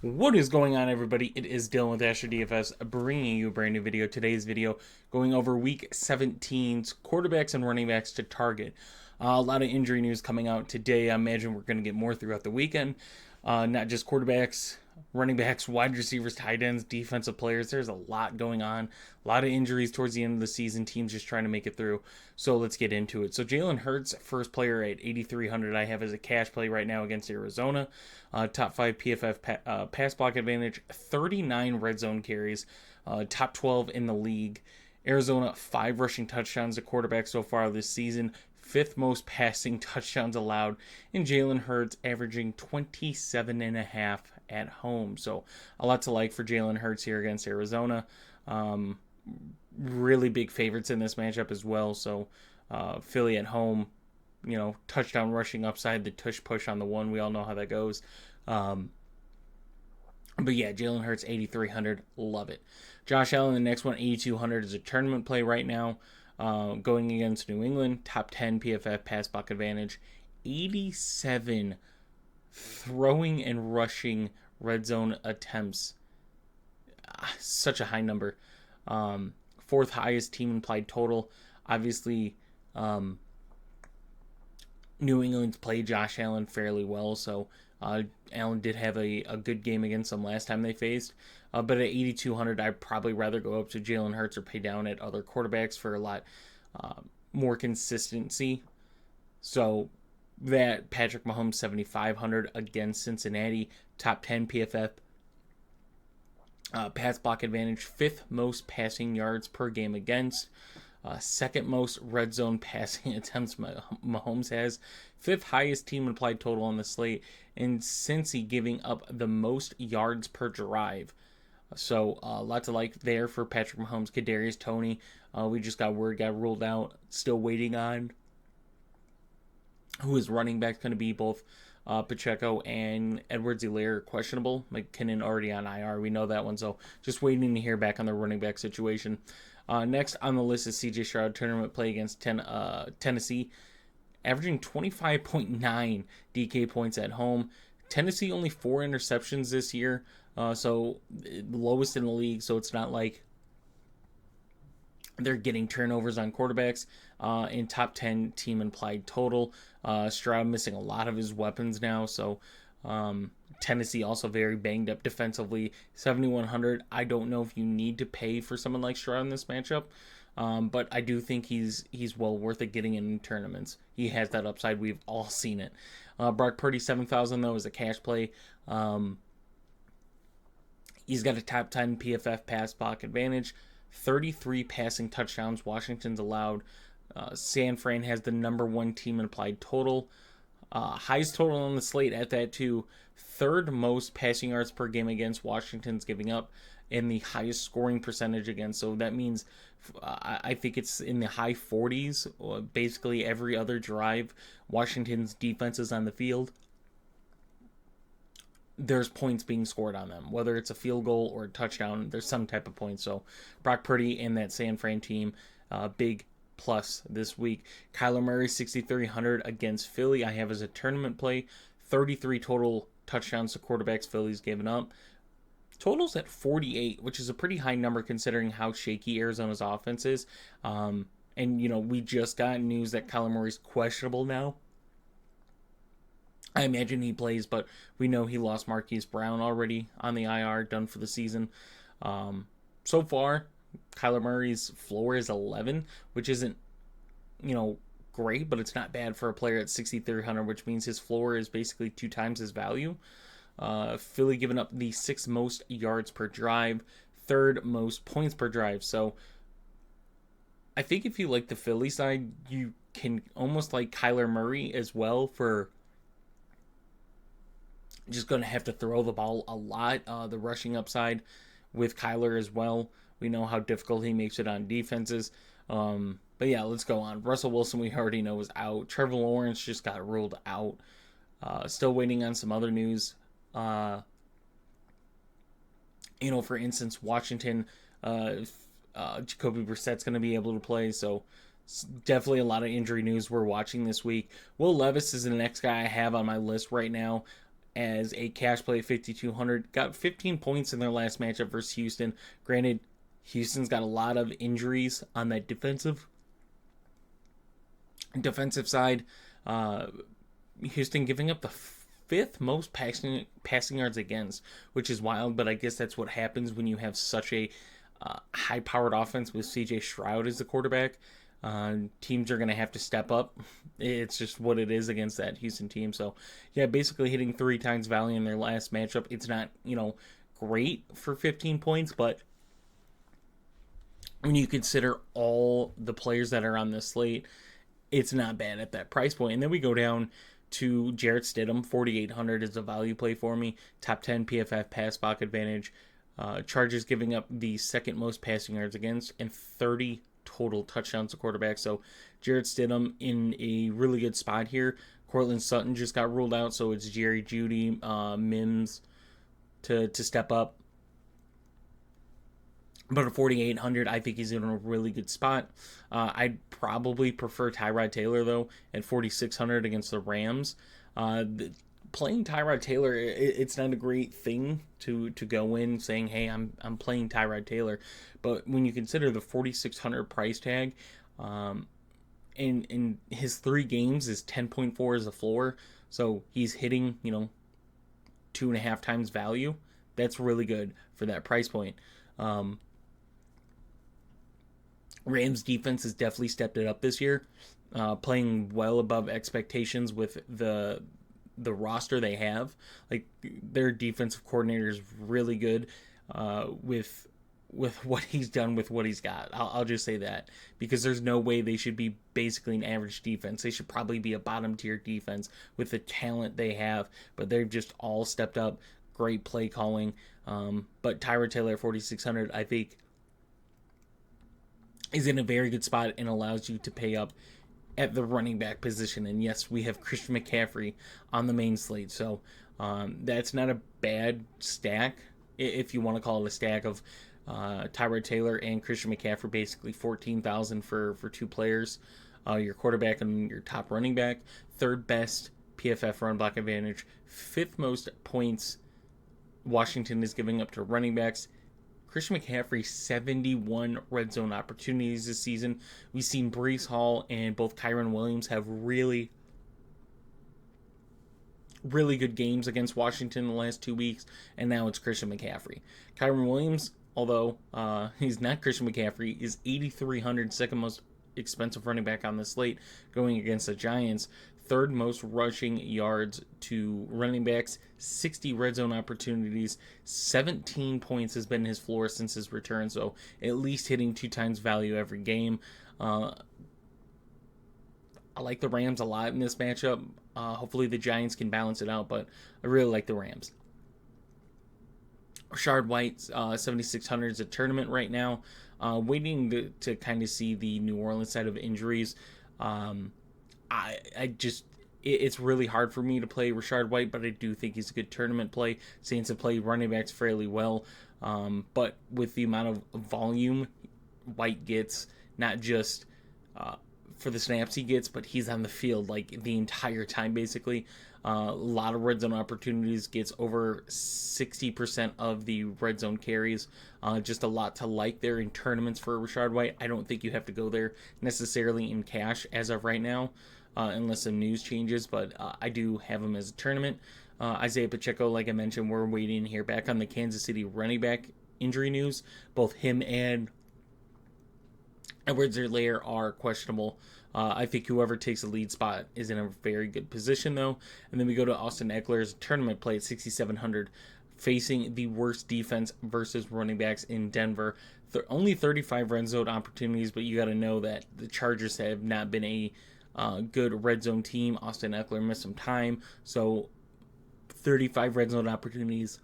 What is going on, everybody? It is Dylan with DFS bringing you a brand new video. Today's video going over Week 17's quarterbacks and running backs to target. A lot of injury news coming out today. I imagine we're going to get more throughout the weekend. Not just quarterbacks, running backs, wide receivers, tight ends, defensive players. There's a lot going on. A lot of injuries towards the end of the season. Teams just trying to make it through. So let's get into it. So Jalen Hurts, first player at 8,300. I have as a cash play right now against Arizona. Top 5 PFF pass block advantage, 39 red zone carries, top 12 in the league. Arizona, 5 rushing touchdowns to quarterback so far this season, 5th most passing touchdowns allowed, and Jalen Hurts averaging 27.5 at home. So a lot to like for Jalen Hurts here against Arizona. Really big favorites in this matchup as well. So Philly at home, touchdown rushing upside, the tush push on the one. We all know how that goes. But yeah, Jalen Hurts, 8,300. Love it. Josh Allen, the next one, 8,200 is a tournament play right now. Going against New England, top 10 PFF pass block advantage, 87 throwing and rushing red zone attempts. Such a high number. 4th highest team implied total. Obviously, New England's played Josh Allen fairly well, so Allen did have a good game against them last time they faced. But at 8,200, I'd probably rather go up to Jalen Hurts or pay down at other quarterbacks for a lot more consistency. So that Patrick Mahomes 7,500 against Cincinnati, top 10 PFF pass block advantage, 5th most passing yards per game against. 2nd most red zone passing attempts Mahomes has, 5th highest team implied total on the slate, and Cincy giving up the most yards per drive. So a lot to like there for Patrick Mahomes. Kadarius Toney, we just got word got ruled out. Still waiting on who his running back's going to be. Both Pacheco and Edwards-Helaire questionable. McKinnon already on IR. We know that one. So just waiting to hear back on the running back situation. Next on the list is CJ Stroud, tournament play against Tennessee, averaging 25.9 DK points at home. Tennessee only 4 interceptions this year, so lowest in the league, so it's not like they're getting turnovers on quarterbacks. In top 10 team implied total. Stroud missing a lot of his weapons now, so Tennessee also very banged up defensively. 7,100. I don't know if you need to pay for someone like Stroud in this matchup, but I do think he's well worth it getting in tournaments. He has that upside. We've all seen it. Brock Purdy, 7,000 though is a cash play. He's got a top 10 PFF pass block advantage, 33 passing touchdowns Washington's allowed. San Fran has the number 1 team implied total. Highest total on the slate at that too. 3rd most passing yards per game against Washington's giving up, and the highest scoring percentage against. So that means I think it's in the high 40s. Basically every other drive Washington's defense is on the field, there's points being scored on them. Whether it's a field goal or a touchdown, there's some type of point. So Brock Purdy and that San Fran team, big plus this week. Kyler Murray, 6,300 against Philly. I have as a tournament play, 33 total touchdowns to quarterbacks Philly's given up. Totals at 48, which is a pretty high number considering how shaky Arizona's offense is. And, we just got news that Kyler Murray's questionable now. I imagine he plays, but we know he lost Marquise Brown already on the IR, done for the season. So far, Kyler Murray's floor is 11, which isn't, great, but it's not bad for a player at 6,300, which means his floor is basically 2 times his value. Philly giving up the 6th most yards per drive, 3rd most points per drive. So I think if you like the Philly side, you can almost like Kyler Murray as well for just going to have to throw the ball a lot. The rushing upside with Kyler as well. We know how difficult he makes it on defenses. But yeah, let's go on. Russell Wilson, we already know, is out. Trevor Lawrence just got ruled out. Still waiting on some other news. For instance, Washington, Jacoby Brissett's going to be able to play. So definitely a lot of injury news we're watching this week. Will Levis is the next guy I have on my list right now. as a cash play at 5,200. Got 15 points in their last matchup versus Houston. Granted, Houston's got a lot of injuries on that defensive side. Houston giving up the fifth most passing yards against, which is wild, but I guess that's what happens when you have such a high-powered offense with C.J. Stroud as the quarterback. Teams are going to have to step up. It's just what it is against that Houston team. So, yeah, basically hitting 3 times value in their last matchup. It's not, great for 15 points, but when you consider all the players that are on this slate, it's not bad at that price point. And then we go down to Jarrett Stidham. 4,800 is a value play for me. Top 10 PFF pass block advantage. Chargers giving up the second most passing yards against and 30 total touchdowns to quarterback. So Jarrett Stidham in a really good spot here. Cortland Sutton just got ruled out, so it's Jerry Jeudy, Mims to step up. But at 4,800, I think he's in a really good spot. I'd probably prefer Tyrod Taylor, though, at 4,600 against the Rams. Playing Tyrod Taylor, it's not a great thing to go in saying, hey, I'm playing Tyrod Taylor. But when you consider the 4,600 price tag, in his 3 games is 10.4 as a floor, so he's hitting 2.5 times value. That's really good for that price point. Rams defense has definitely stepped it up this year, playing well above expectations with the roster they have. Like, their defensive coordinator is really good with what he's done with what he's got. I'll just say that, because there's no way they should be basically an average defense. They should probably be a bottom tier defense with the talent they have, but they've just all stepped up. Great play calling. But Tyrod Taylor at 4,600, I think, is in a very good spot and allows you to pay up at the running back position. And yes, we have Christian McCaffrey on the main slate, so that's not a bad stack, if you want to call it a stack, of Tyrod Taylor and Christian McCaffrey, basically 14,000 for 2 players, your quarterback and your top running back. Third best PFF run block advantage, 5th most points Washington is giving up to running backs. Christian McCaffrey, 71 red zone opportunities this season. We've seen Breece Hall and both Kyren Williams have really good games against Washington in the last 2 weeks, and now it's Christian McCaffrey. Kyren Williams, although he's not Christian McCaffrey, is 8,300, second most expensive running back on the slate, going against the Giants. 3rd most rushing yards to running backs, 60 red zone opportunities, 17 points has been his floor since his return, so at least hitting 2 times value every game. I like the Rams a lot in this matchup. Hopefully the Giants can balance it out, but I really like the Rams. Rashard White, 7,600 is a tournament right now. Waiting to kind of see the New Orleans side of injuries. It's really hard for me to play Rashard White, but I do think he's a good tournament play. Saints have played running backs fairly well, but with the amount of volume White gets, not just for the snaps he gets, but he's on the field like the entire time basically. A lot of red zone opportunities, gets over 60% of the red zone carries. Just a lot to like there in tournaments for Rashard White. I don't think you have to go there necessarily in cash as of right now, unless some news changes, but I do have him as a tournament. Isaiah Pacheco, like I mentioned, we're waiting here back on the Kansas City running back injury news. Both him and Edwards-Helaire are questionable. I think whoever takes the lead spot is in a very good position, though. And then we go to Austin Eckler's tournament play at 6,700, facing the worst defense versus running backs in Denver. Only 35 red zone opportunities, but you got to know that the Chargers have not been a good red zone team. Austin Eckler missed some time, so 35 red zone opportunities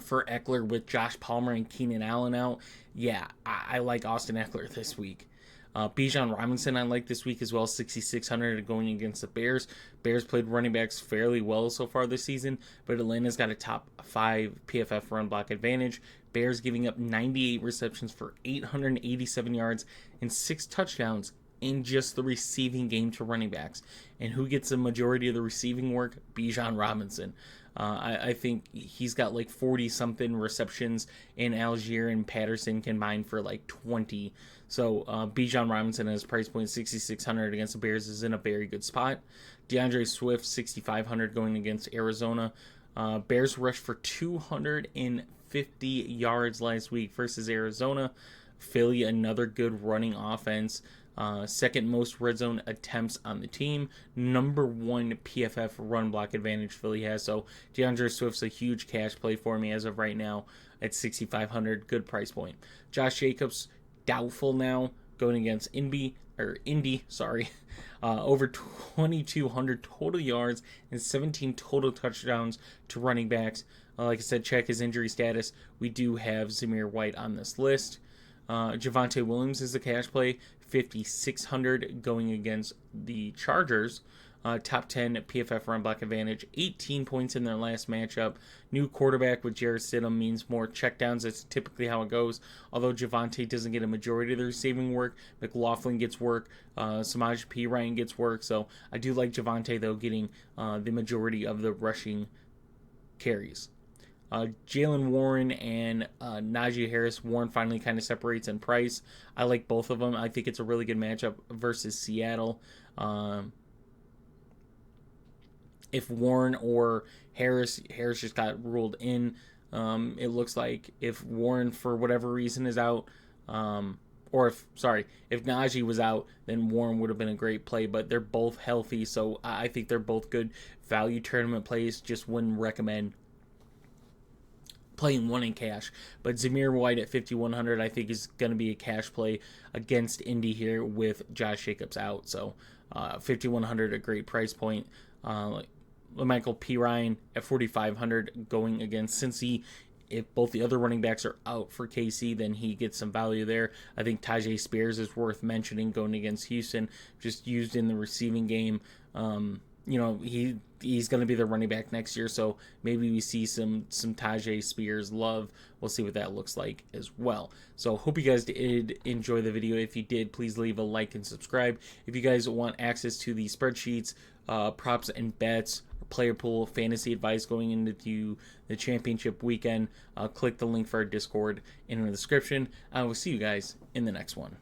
for Eckler with Josh Palmer and Keenan Allen out. Yeah, I like Austin Eckler this week. Bijan Robinson I like this week as well, 6,600 going against the Bears. Bears played running backs fairly well so far this season, but Atlanta's got a top 5 PFF run block advantage. Bears giving up 98 receptions for 887 yards and 6 touchdowns in just the receiving game to running backs. And who gets the majority of the receiving work? Bijan Robinson. I think he's got like 40-something receptions, and Algier and Patterson combined for like 20. So Bijan Robinson at his price point 6,600 against the Bears is in a very good spot. DeAndre Swift 6,500 going against Arizona. Bears rushed for 250 yards last week versus Arizona. Philly, another good running offense. Second most red zone attempts on the team. Number one PFF run block advantage Philly has. So DeAndre Swift's a huge cash play for me as of right now at 6,500. Good price point. Josh Jacobs, doubtful now, going against Indy. Over 2,200 total yards and 17 total touchdowns to running backs. Like I said, check his injury status. We do have Zamir White on this list. Javonte Williams is the cash play, 5,600 going against the Chargers. Top 10 PFF run block advantage, 18 points in their last matchup. New quarterback with Jarrett Stidham means more checkdowns. That's typically how it goes. Although Javonte doesn't get a majority of the receiving work, McLaughlin gets work, Samaj P. Ryan gets work. So I do like Javonte, though, getting the majority of the rushing carries. Jalen Warren and Najee Harris. Warren finally kind of separates in price. I like both of them. I think it's a really good matchup versus Seattle. If Warren or Harris just got ruled in, it looks like if Warren for whatever reason is out, if Najee was out, then Warren would have been a great play, but they're both healthy, so I think they're both good value tournament plays. Just wouldn't recommend playing one in cash. But Zamir White at 5,100 I think is going to be a cash play against Indy here with Josh Jacobs out. So 5,100, a great price point. Michael P. Ryan at 4,500 going against Cincy. If both the other running backs are out for KC, then he gets some value there. I think Tajay Spears is worth mentioning going against Houston, just used in the receiving game. He's going to be the running back next year, so maybe we see some Tajay Spears love. We'll see what that looks like as well. So hope you guys did enjoy the video. If you did, please leave a like and subscribe. If you guys want access to the spreadsheets, props and bets, player pool, fantasy advice going into the championship weekend, click the link for our Discord in the description. I will see you guys in the next one.